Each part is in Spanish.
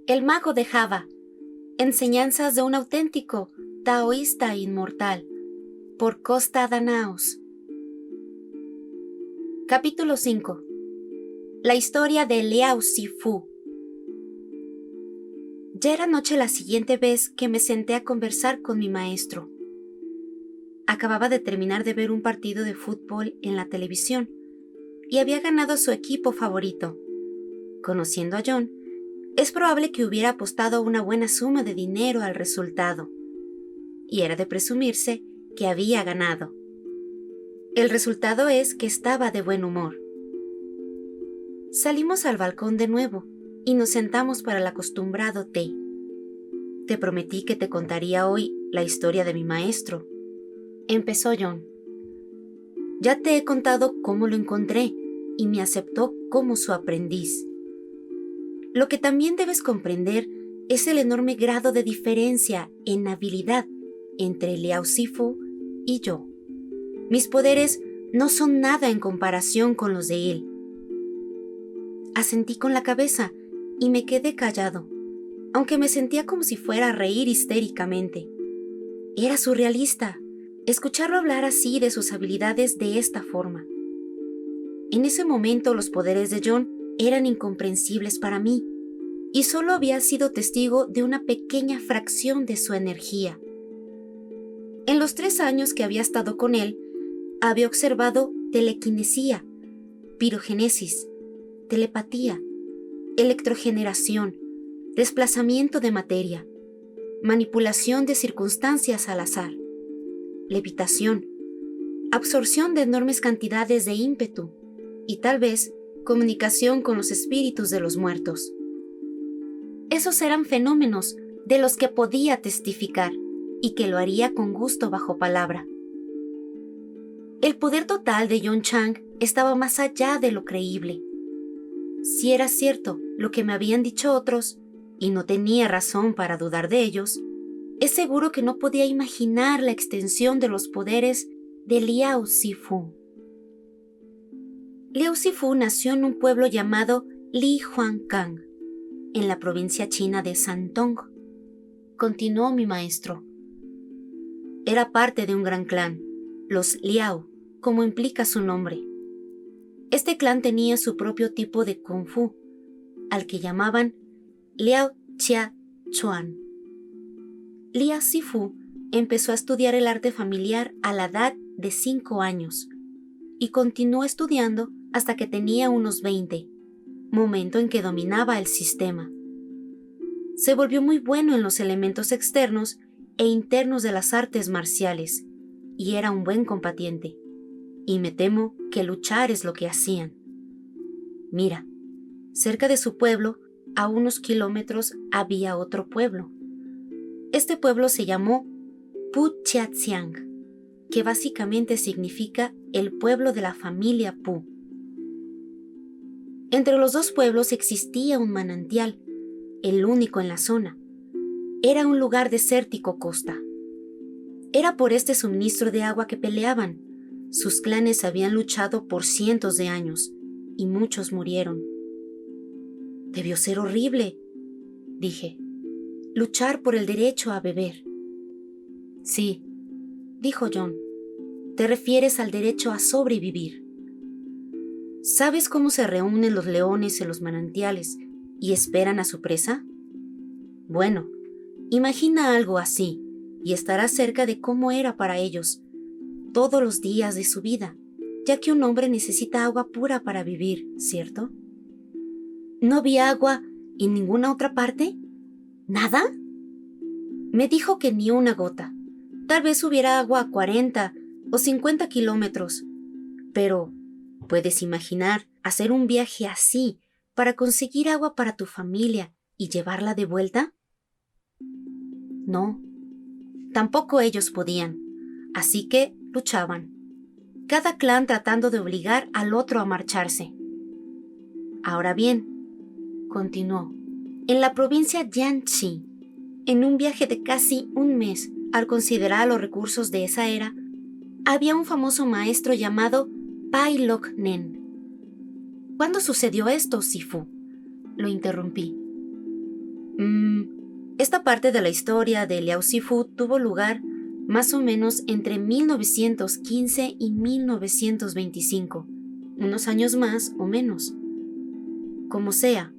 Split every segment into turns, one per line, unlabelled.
El mago de Java. Enseñanzas de un auténtico taoísta inmortal. Por Costa Danaos. Capítulo 5. La historia de Liao Shifu. Ya era noche la siguiente vez que me senté a conversar con mi maestro. Acababa de terminar de ver un partido de fútbol en la televisión y había ganado su equipo favorito. Conociendo a John, es probable que hubiera apostado una buena suma de dinero al resultado. Y era de presumirse que había ganado. El resultado es que estaba de buen humor. Salimos al balcón de nuevo y nos sentamos para el acostumbrado té. Te prometí que te contaría hoy la historia de mi maestro. Empezó John. Ya te he contado cómo lo encontré y me aceptó como su aprendiz. Lo que también debes comprender es el enorme grado de diferencia en habilidad entre Liao Shifu y yo. Mis poderes no son nada en comparación con los de él. Asentí con la cabeza y me quedé callado, aunque me sentía como si fuera a reír histéricamente. Era surrealista escucharlo hablar así de sus habilidades de esta forma. En ese momento los poderes de John eran incomprensibles para mí, y solo había sido testigo de una pequeña fracción de su energía. En los 3 años que había estado con él, había observado telequinesía, pirogénesis, telepatía, electrogeneración, desplazamiento de materia, manipulación de circunstancias al azar, levitación, absorción de enormes cantidades de ímpetu y tal vez comunicación con los espíritus de los muertos. Esos eran fenómenos de los que podía testificar y que lo haría con gusto bajo palabra. El poder total de John Chang estaba más allá de lo creíble. Si era cierto lo que me habían dicho otros, y no tenía razón para dudar de ellos, es seguro que no podía imaginar la extensión de los poderes de Liao Shifu. Liao Shifu nació en un pueblo llamado Lihuancang, en la provincia china de Santong. Continuó mi maestro. Era parte de un gran clan, los Liao, como implica su nombre. Este clan tenía su propio tipo de Kung Fu, al que llamaban Liao Chia Chuan. Liao Shifu empezó a estudiar el arte familiar a la edad de 5 años y continuó estudiando hasta que tenía unos 20, momento en que dominaba el sistema. Se volvió muy bueno en los elementos externos e internos de las artes marciales y era un buen combatiente. Y me temo que luchar es lo que hacían. Mira, cerca de su pueblo, a unos kilómetros, había otro pueblo. Este pueblo se llamó Puchiatsiang, que básicamente significa el pueblo de la familia Pu. Entre los dos pueblos existía un manantial, el único en la zona. Era un lugar desértico costa. Era por este suministro de agua que peleaban. Sus clanes habían luchado por cientos de años y muchos murieron. Debió ser horrible, dije. Luchar por el derecho a beber. Sí, dijo John. Te refieres al derecho a sobrevivir. ¿Sabes cómo se reúnen los leones en los manantiales y esperan a su presa? Bueno, imagina algo así y estarás cerca de cómo era para ellos todos los días de su vida, ya que un hombre necesita agua pura para vivir, ¿cierto? ¿No había agua en ninguna otra parte? ¿Nada? Me dijo que ni una gota. Tal vez hubiera agua a 40 o 50 kilómetros. Pero, ¿puedes imaginar hacer un viaje así para conseguir agua para tu familia y llevarla de vuelta? No, tampoco ellos podían, así que luchaban, cada clan tratando de obligar al otro a marcharse. Ahora bien, continuó, en la provincia Jiangxi, en un viaje de casi un mes, al considerar los recursos de esa era, había un famoso maestro llamado Pai Lok Nen. ¿Cuándo sucedió esto, Shifu? Lo interrumpí. Esta parte de la historia de Liao Shifu tuvo lugar más o menos entre 1915 y 1925, unos años más o menos. Como sea,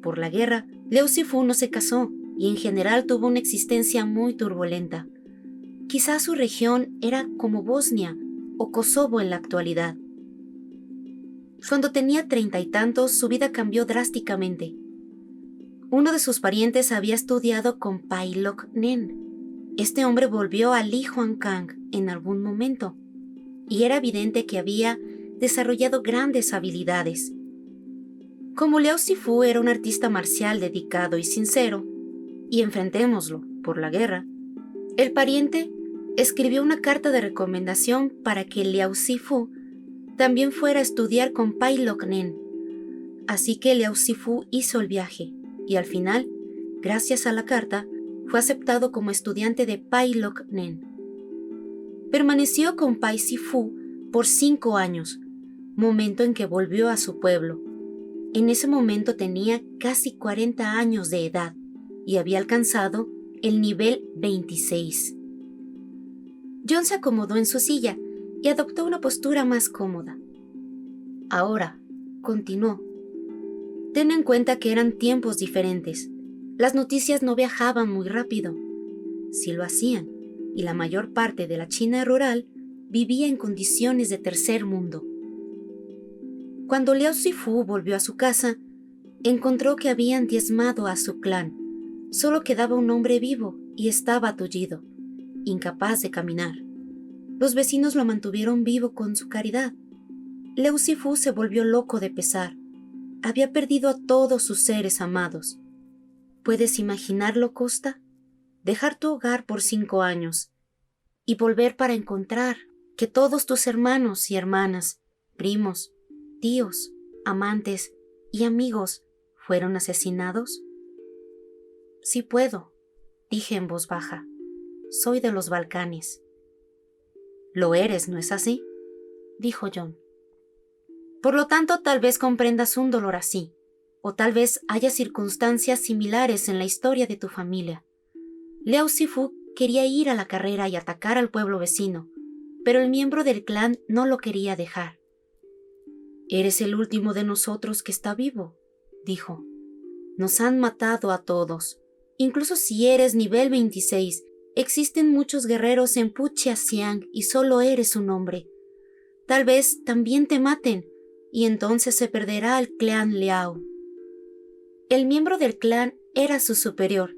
por la guerra, Liao Shifu no se casó y en general tuvo una existencia muy turbulenta. Quizás su región era como Bosnia o Kosovo en la actualidad. Cuando tenía 30 y tantos, su vida cambió drásticamente. Uno de sus parientes había estudiado con Pai Lok Nen. Este hombre volvió a Li Huankang en algún momento, y era evidente que había desarrollado grandes habilidades. Como Liao Shifu era un artista marcial dedicado y sincero, y enfrentémoslo, por la guerra, el pariente escribió una carta de recomendación para que Liao Shifu también fuera a estudiar con Pai Lok Nen. Así que Liao Shifu hizo el viaje, y al final, gracias a la carta, fue aceptado como estudiante de Pai Lok Nen. Permaneció con Pai Shifu por 5 años, momento en que volvió a su pueblo. En ese momento tenía casi 40 años de edad y había alcanzado el nivel 26. John se acomodó en su silla y adoptó una postura más cómoda. Ahora, continuó. Ten en cuenta que eran tiempos diferentes. Las noticias no viajaban muy rápido. Si lo hacían, y la mayor parte de la China rural vivía en condiciones de tercer mundo. Cuando Liao Shifu volvió a su casa, encontró que habían diezmado a su clan. Solo quedaba un hombre vivo y estaba atullido, incapaz de caminar. Los vecinos lo mantuvieron vivo con su caridad. Liao Shifu se volvió loco de pesar. Había perdido a todos sus seres amados. ¿Puedes imaginarlo, Costa? Dejar tu hogar por 5 años y volver para encontrar que todos tus hermanos y hermanas, primos, tíos, amantes y amigos fueron asesinados. Sí puedo, dije en voz baja. Soy de los Balcanes. Lo eres, ¿no es así?, dijo John. Por lo tanto, tal vez comprendas un dolor así, o tal vez haya circunstancias similares en la historia de tu familia. Liao Shifu quería ir a la carrera y atacar al pueblo vecino, pero el miembro del clan no lo quería dejar. Eres el último de nosotros que está vivo, dijo. Nos han matado a todos. Incluso si eres nivel 26, existen muchos guerreros en Pucheasiang y solo eres un hombre. Tal vez también te maten, y entonces se perderá el clan Liao. El miembro del clan era su superior,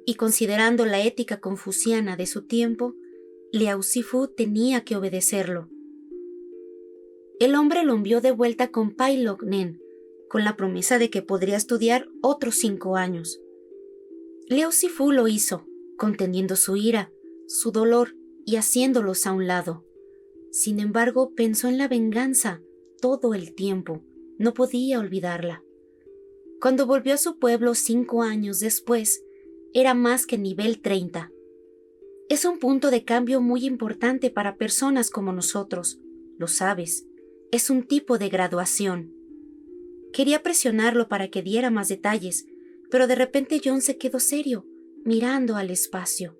y considerando la ética confuciana de su tiempo, Liao Shifu tenía que obedecerlo. El hombre lo envió de vuelta con Pai Lok Nen, con la promesa de que podría estudiar otros 5 años. Liao Shifu lo hizo, conteniendo su ira, su dolor y haciéndolos a un lado. Sin embargo, pensó en la venganza todo el tiempo. No podía olvidarla. Cuando volvió a su pueblo 5 años después, era más que nivel 30. Es un punto de cambio muy importante para personas como nosotros. Lo sabes, es un tipo de graduación. Quería presionarlo para que diera más detalles, pero de repente John se quedó serio, mirando al espacio.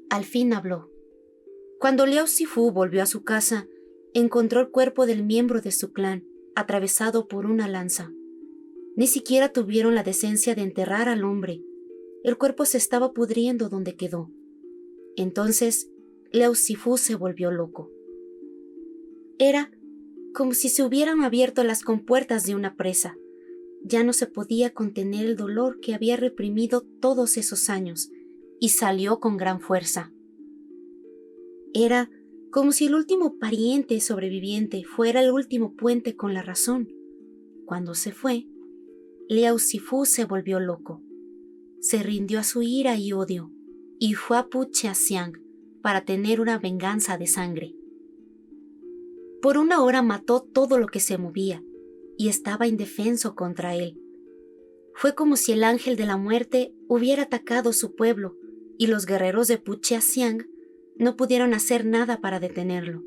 Al fin habló. Cuando Liao Shifu volvió a su casa, encontró el cuerpo del miembro de su clan, atravesado por una lanza. Ni siquiera tuvieron la decencia de enterrar al hombre. El cuerpo se estaba pudriendo donde quedó. Entonces, Liao Shifu se volvió loco. Era como si se hubieran abierto las compuertas de una presa. Ya no se podía contener el dolor que había reprimido todos esos años, y salió con gran fuerza. Era como si el último pariente sobreviviente fuera el último puente con la razón. Cuando se fue, Liao Shifu se volvió loco. Se rindió a su ira y odio, y fue a Pucheasiang para tener una venganza de sangre. Por 1 hora mató todo lo que se movía, y estaba indefenso contra él. Fue como si el ángel de la muerte hubiera atacado su pueblo, y los guerreros de Pucheasiang no pudieron hacer nada para detenerlo.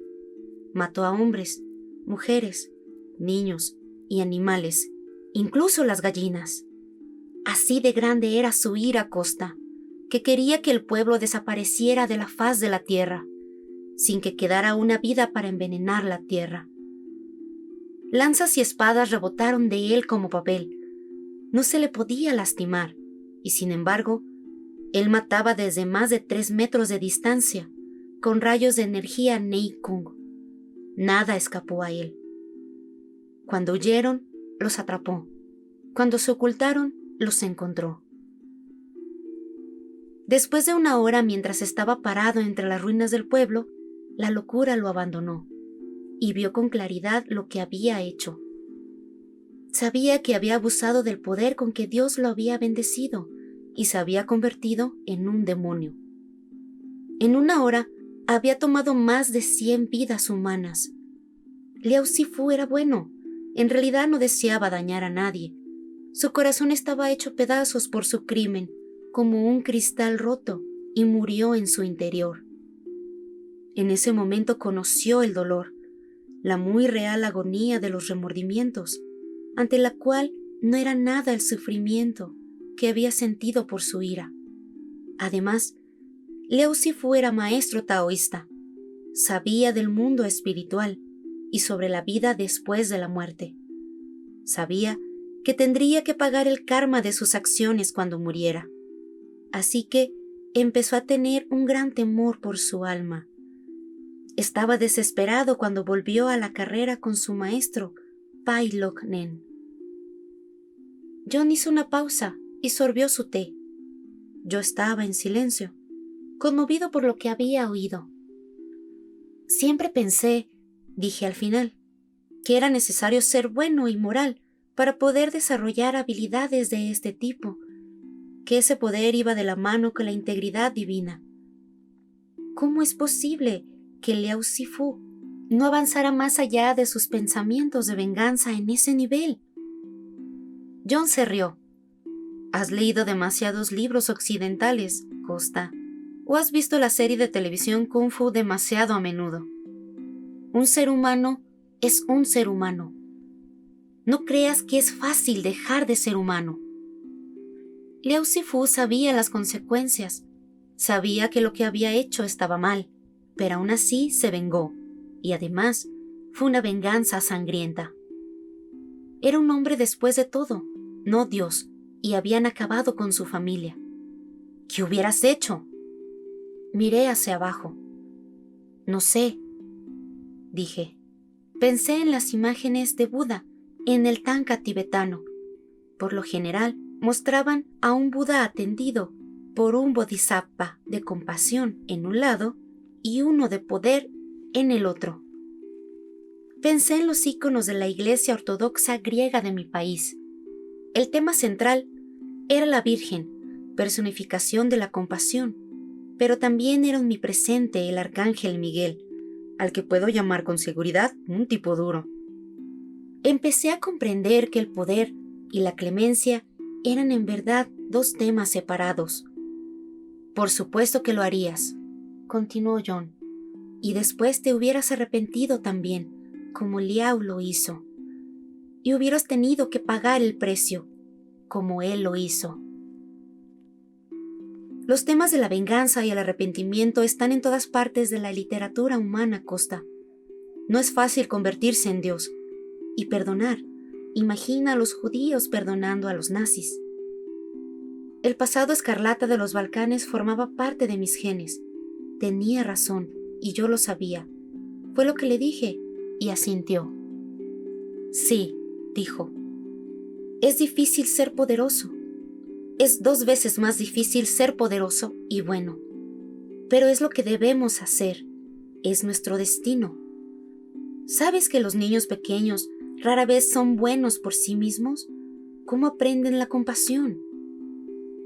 Mató a hombres, mujeres, niños y animales, incluso las gallinas. Así de grande era su ira, Costa, que quería que el pueblo desapareciera de la faz de la tierra, sin que quedara una vida para envenenar la tierra. Lanzas y espadas rebotaron de él como papel. No se le podía lastimar, y sin embargo, él mataba desde más de 3 metros de distancia, con rayos de energía Nei Kung. Nada escapó a él. Cuando huyeron, los atrapó. Cuando se ocultaron, los encontró. Después de 1 hora, mientras estaba parado entre las ruinas del pueblo, la locura lo abandonó y vio con claridad lo que había hecho. Sabía que había abusado del poder con que Dios lo había bendecido y se había convertido en un demonio. En 1 hora había tomado más de 100 vidas humanas. Liao Shifu era bueno. En realidad no deseaba dañar a nadie. Su corazón estaba hecho pedazos por su crimen, como un cristal roto, y murió en su interior. En ese momento conoció el dolor, la muy real agonía de los remordimientos, ante la cual no era nada el sufrimiento que había sentido por su ira. Además, Liao Shifu era maestro taoísta, sabía del mundo espiritual y sobre la vida después de la muerte. Sabía que tendría que pagar el karma de sus acciones cuando muriera. Así que empezó a tener un gran temor por su alma. Estaba desesperado cuando volvió a la carrera con su maestro, Pai Lok Nen. John hizo una pausa y sorbió su té. Yo estaba en silencio, conmovido por lo que había oído. Siempre pensé, dije al final, que era necesario ser bueno y moral para poder desarrollar habilidades de este tipo, que ese poder iba de la mano con la integridad divina. ¿Cómo es posible que Liao Shifu no avanzara más allá de sus pensamientos de venganza en ese nivel? John se rió. Has leído demasiados libros occidentales, Costa, o has visto la serie de televisión Kung Fu demasiado a menudo. Un ser humano es un ser humano. No creas que es fácil dejar de ser humano. Liao Shifu sabía las consecuencias, sabía que lo que había hecho estaba mal, pero aún así se vengó, y además fue una venganza sangrienta. Era un hombre después de todo, no Dios, y habían acabado con su familia. ¿Qué hubieras hecho? Miré hacia abajo. No sé, dije. Pensé en las imágenes de Buda en el Tanka tibetano. Por lo general, mostraban a un Buda atendido por un bodhisattva de compasión en un lado y uno de poder en el otro. Pensé en los íconos de la Iglesia Ortodoxa griega de mi país. El tema central era la Virgen, personificación de la compasión, pero también era en mi presente el Arcángel Miguel, al que puedo llamar con seguridad un tipo duro. Empecé a comprender que el poder y la clemencia eran en verdad 2 temas separados. Por supuesto que lo harías, continuó John, y después te hubieras arrepentido también, como Liao lo hizo, y hubieras tenido que pagar el precio, como él lo hizo. Los temas de la venganza y el arrepentimiento están en todas partes de la literatura humana, Costa. No es fácil convertirse en Dios y perdonar. Imagina a los judíos perdonando a los nazis. El pasado escarlata de los Balcanes formaba parte de mis genes. Tenía razón, y yo lo sabía. Fue lo que le dije, y asintió. Sí, dijo. Es difícil ser poderoso. Es 2 veces más difícil ser poderoso y bueno. Pero es lo que debemos hacer. Es nuestro destino. ¿Sabes que los niños pequeños rara vez son buenos por sí mismos? ¿Cómo aprenden la compasión?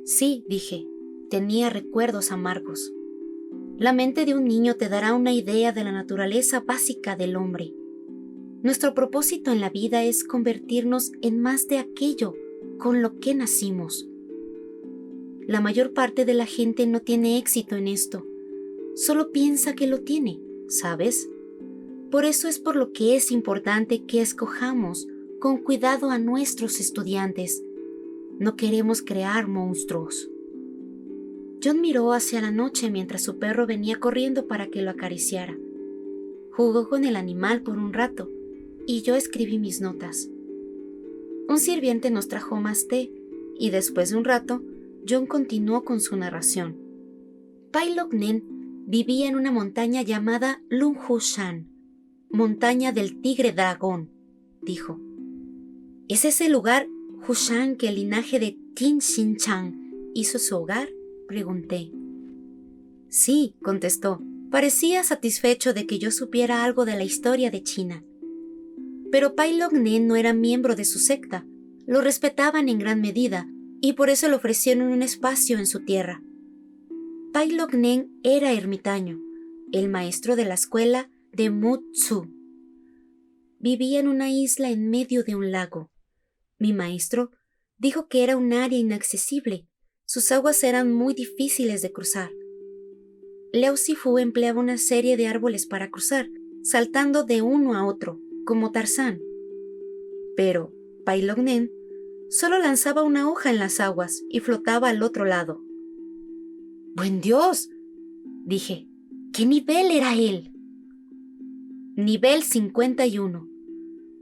Sí, dije, tenía recuerdos amargos. La mente de un niño te dará una idea de la naturaleza básica del hombre. Nuestro propósito en la vida es convertirnos en más de aquello con lo que nacimos. La mayor parte de la gente no tiene éxito en esto. Solo piensa que lo tiene, ¿sabes? Por eso es por lo que es importante que escojamos con cuidado a nuestros estudiantes. No queremos crear monstruos. John miró hacia la noche mientras su perro venía corriendo para que lo acariciara. Jugó con el animal por un rato y yo escribí mis notas. Un sirviente nos trajo más té y después de un rato, John continuó con su narración. Pai Lok Nen vivía en una montaña llamada Lung Hu Shan, montaña del tigre dragón, dijo. ¿Es ese lugar Hushan que el linaje de Qin Xin Chang hizo su hogar?, pregunté. Sí, contestó. Parecía satisfecho de que yo supiera algo de la historia de China. Pero Pai Lok Nen no era miembro de su secta. Lo respetaban en gran medida y por eso le ofrecieron un espacio en su tierra. Pai Lok Nen era ermitaño, el maestro de la escuela de Mu Tzu. Vivía en una isla en medio de un lago. Mi maestro dijo que era un área inaccesible. Sus aguas eran muy difíciles de cruzar. Liao Sifu empleaba una serie de árboles para cruzar, saltando de uno a otro, como Tarzán. Pero Pai Lok Nen solo lanzaba una hoja en las aguas y flotaba al otro lado. ¡Buen Dios!, dije. ¿Qué nivel era él? Nivel 51.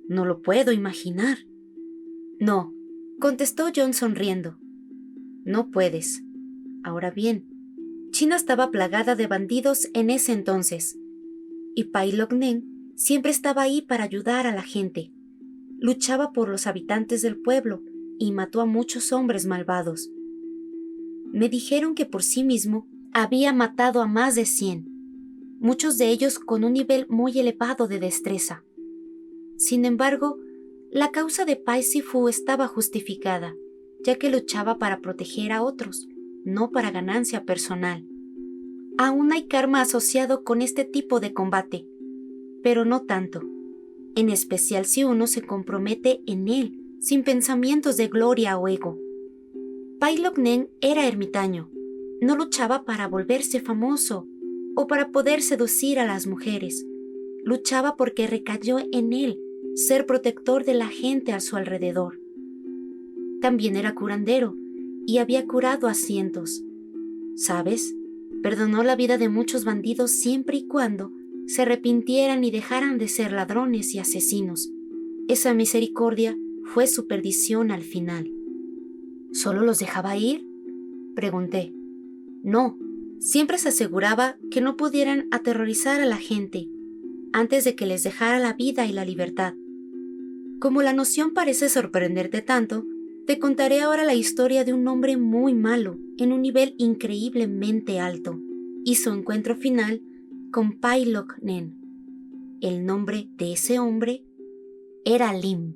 No lo puedo imaginar. No, contestó John sonriendo. No puedes. Ahora bien, China estaba plagada de bandidos en ese entonces, y Pai Lok Nen siempre estaba ahí para ayudar a la gente. Luchaba por los habitantes del pueblo y mató a muchos hombres malvados. Me dijeron que por sí mismo había matado a más de 100, muchos de ellos con un nivel muy elevado de destreza. Sin embargo, la causa de Pai Sifu estaba justificada, ya que luchaba para proteger a otros, no para ganancia personal. Aún hay karma asociado con este tipo de combate, pero no tanto, en especial si uno se compromete en él sin pensamientos de gloria o ego. Pai Lok Nen era ermitaño, no luchaba para volverse famoso o para poder seducir a las mujeres, luchaba porque recayó en él ser protector de la gente a su alrededor. También era curandero y había curado a cientos. ¿Sabes? Perdonó la vida de muchos bandidos siempre y cuando se arrepintieran y dejaran de ser ladrones y asesinos. Esa misericordia fue su perdición al final. ¿Solo los dejaba ir?, pregunté. No, siempre se aseguraba que no pudieran aterrorizar a la gente antes de que les dejara la vida y la libertad. Como la noción parece sorprenderte tanto, te contaré ahora la historia de un hombre muy malo en un nivel increíblemente alto y su encuentro final con Pai Lok Nen. El nombre de ese hombre era Lim.